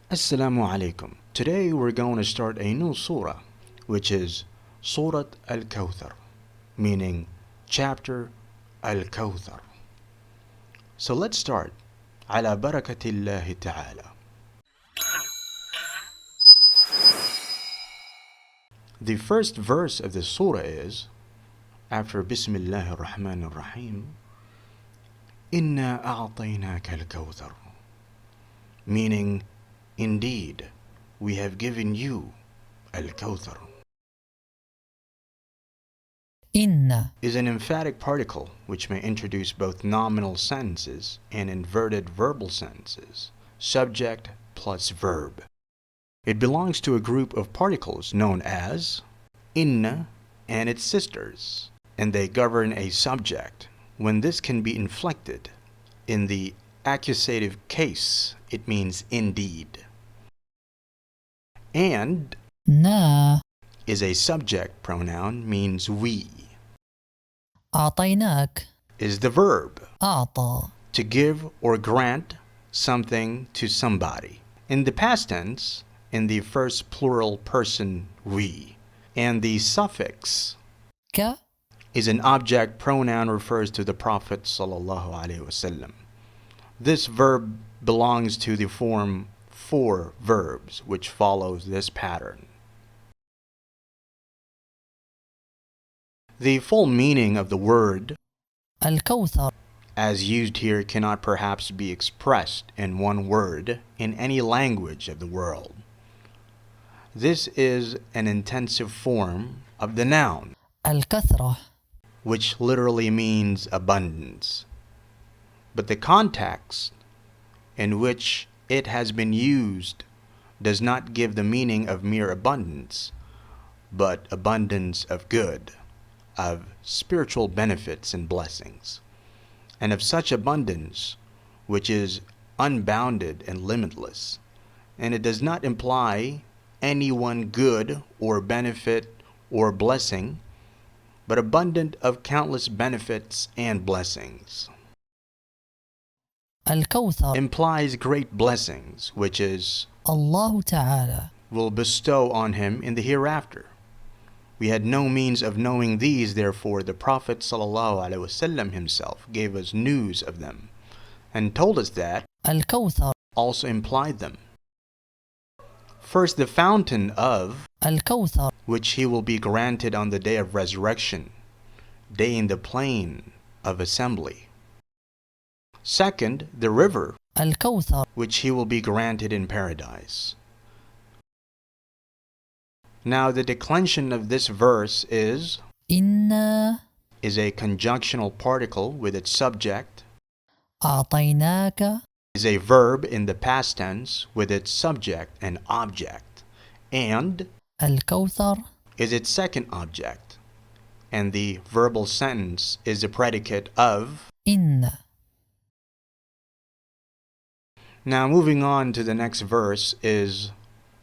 Assalamu alaikum. Today we're going to start a new surah, which is Surah Al-Kawthar, meaning chapter Al-Kawthar. So let's start. على بركة الله تعالى. The first verse of the surah is, after Bismillah ar-Rahman ar-Rahim, إِنَّا أَعْطَيْنَاكَ الْكَوْثَرَ, meaning, indeed, we have given you Al-Kawthar. Inna Is an emphatic particle which may introduce both nominal sentences and inverted verbal sentences, subject plus verb. It belongs to a group of particles known as inna and its sisters, and they govern a subject when this can be inflected. In the accusative case, it means indeed. And na is a subject pronoun, means we. أعطيناك Is the verb, أعطى to give or grant something to somebody. In the past tense, in the first plural person we. And the suffix ك is an object pronoun, refers to the Prophet ﷺ. This verb belongs to the form for verbs, which follows this pattern. The full meaning of the word الكوثر as used here cannot perhaps be expressed in one word in any language of the world. This is an intensive form of the noun, الكثرة which literally means abundance. But the context in which it has been used does not give the meaning of mere abundance, but abundance of good, of spiritual benefits and blessings, and of such abundance which is unbounded and limitless. And it does not imply any one good or benefit or blessing, but abundant of countless benefits and blessings. الكوثر Implies great blessings, which is الله تعالى will bestow on him in the hereafter. We had no means of knowing these, therefore the Prophet ﷺ himself gave us news of them, and told us that الكوثر also implied them. First, the fountain of الكوثر which he will be granted on the day of resurrection, day in the plain of assembly. Second, the river الكوثر which he will be granted in paradise. Now, the declension of this verse is إنا a conjunctional particle with its subject, أعطيناك is a verb in the past tense with its subject and object, and الكوثر is its second object, and the verbal sentence is a predicate of. إن Now, moving on to the next verse is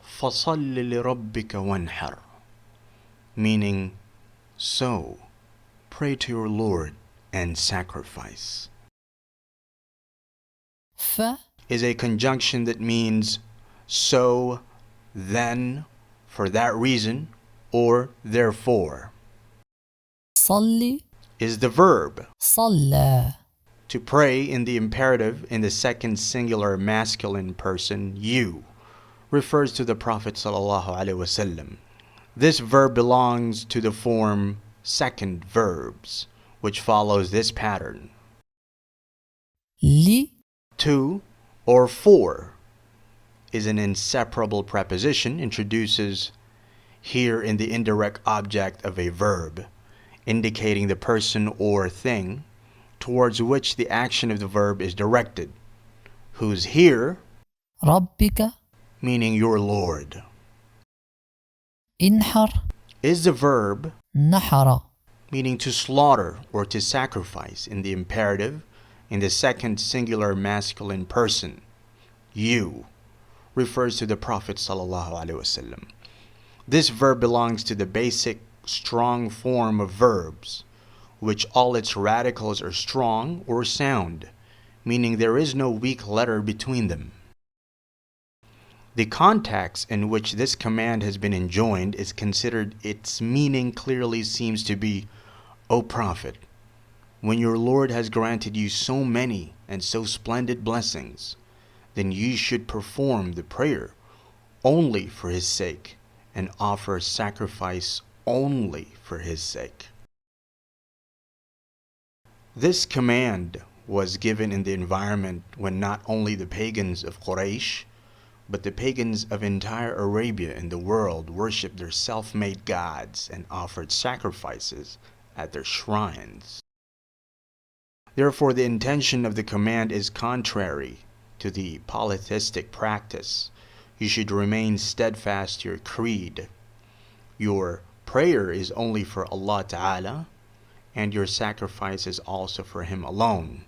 فَصَلِّ لِرَبِّكَ وَانْحَرْ, meaning, so, pray to your Lord and sacrifice. ف Is a conjunction that means so, then, for that reason, or therefore. صلي Is the verb, صلى to pray in the imperative in the second singular masculine person, you, refers to the Prophet ﷺ. This verb belongs to the form second verbs, which follows this pattern. لي To or for is an inseparable preposition, introduces here in the indirect object of a verb, indicating the person or thing towards which the action of the verb is directed, whose here, ربك meaning your Lord. انحر Is the verb, نحر meaning to slaughter or to sacrifice in the imperative in the second singular masculine person, you, refers to the Prophet ﷺ. This verb belongs to the basic strong form of verbs, which all its radicals are strong or sound, meaning there is no weak letter between them. The context in which this command has been enjoined is considered its meaning clearly seems to be, O Prophet, when your Lord has granted you so many and so splendid blessings, then you should perform the prayer only for his sake and offer sacrifice only for his sake. This command was given in the environment when not only the pagans of Quraysh, but the pagans of entire Arabia and the world worshipped their self-made gods and offered sacrifices at their shrines. Therefore, the intention of the command is contrary to the polytheistic practice. You should remain steadfast to your creed. Your prayer is only for Allah Ta'ala, and your sacrifice is also for Him alone.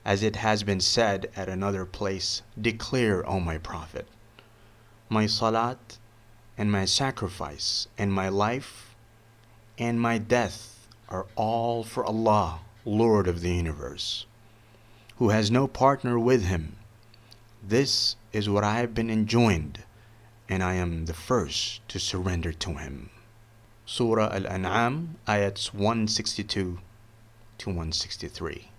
As it has been said at another place, declare, O my Prophet, my salat and my sacrifice and my life and my death are all for Allah, Lord of the universe, who has no partner with Him. This is what I have been enjoined, and I am the first to surrender to Him. Surah Al-An'am, ayats 162 to 163.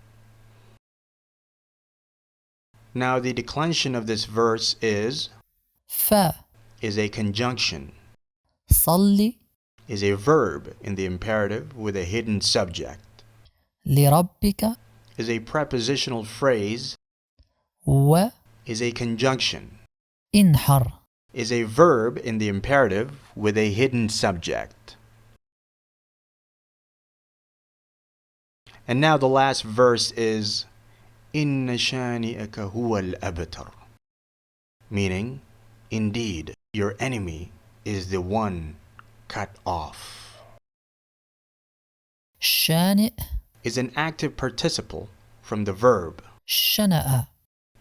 Now the declension of this verse is a conjunction, صلي is a verb in the imperative with a hidden subject, لربك is a prepositional phrase, وانحر is a conjunction, is a verb in the imperative with a hidden subject. And now the last verse is إِنَّ شَانِئَكَ هُوَ الْأَبْتَرُ, meaning, indeed, your enemy is the one cut off. شانئ Is an active participle from the verb شنأ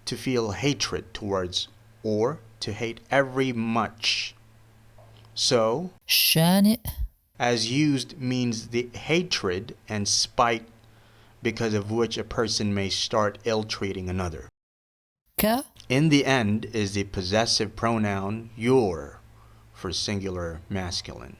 to feel hatred towards or to hate every much. So, شانئ as used means the hatred and spite because of which a person may start ill-treating another. ك In the end is the possessive pronoun your for singular masculine.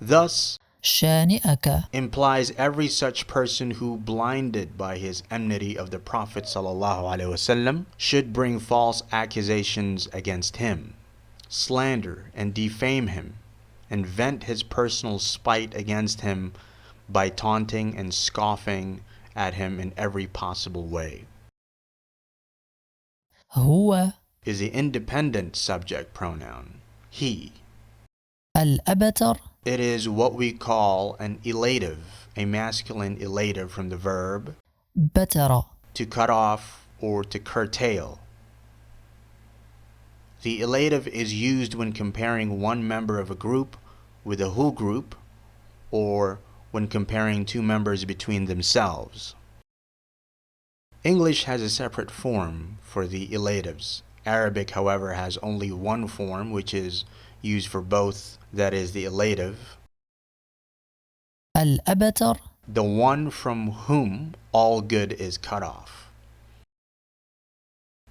Thus, شانئك implies every such person who, blinded by his enmity of the Prophet ﷺ, should bring false accusations against him, slander and defame him, and vent his personal spite against him by taunting and scoffing at him in every possible way. هو Is the independent subject pronoun, he. الأبتر It is what we call an elative, a masculine elative from the verb بتر to cut off or to curtail. The elative is used when comparing one member of a group with a whole group, or when comparing two members between themselves. English has a separate form for the elatives. Arabic, however, has only one form, which is used for both, that is the elative, الأبتر the one from whom all good is cut off.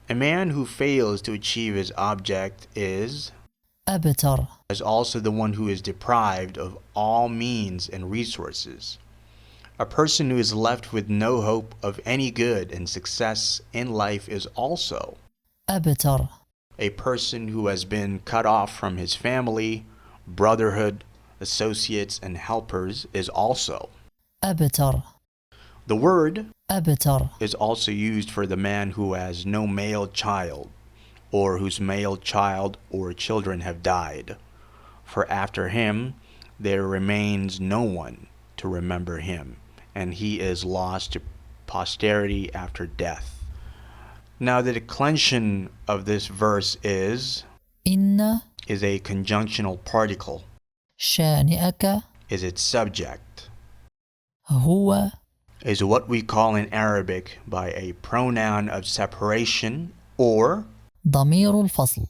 A man who fails to achieve his object is أبتر also the one who is deprived of all means and resources. A person who is left with no hope of any good and success in life is also أبتر a person who has been cut off from his family, brotherhood, associates, and helpers is also. أبتر The word أبتر is also used for the man who has no male child, or whose male child or children have died, for after him there remains no one to remember him, and he is lost to posterity after death. Now the declension of this verse is إن a conjunctional particle, شانئك is its subject, هو is what we call in Arabic by a pronoun of separation, or ضمير الفصل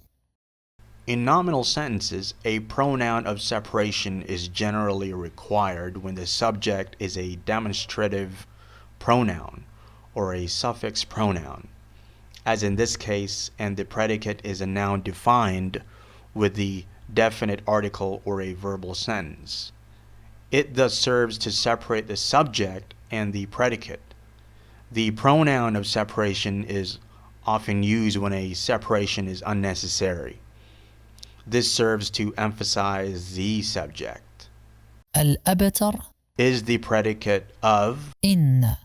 in nominal sentences, a pronoun of separation is generally required when the subject is a demonstrative pronoun or a suffix pronoun, as in this case, and the predicate is a noun defined with the definite article or a verbal sentence. It thus serves to separate the subject and the predicate. The pronoun of separation is often used when a separation is unnecessary. This serves to emphasize the subject. الأبتر Is the predicate of إن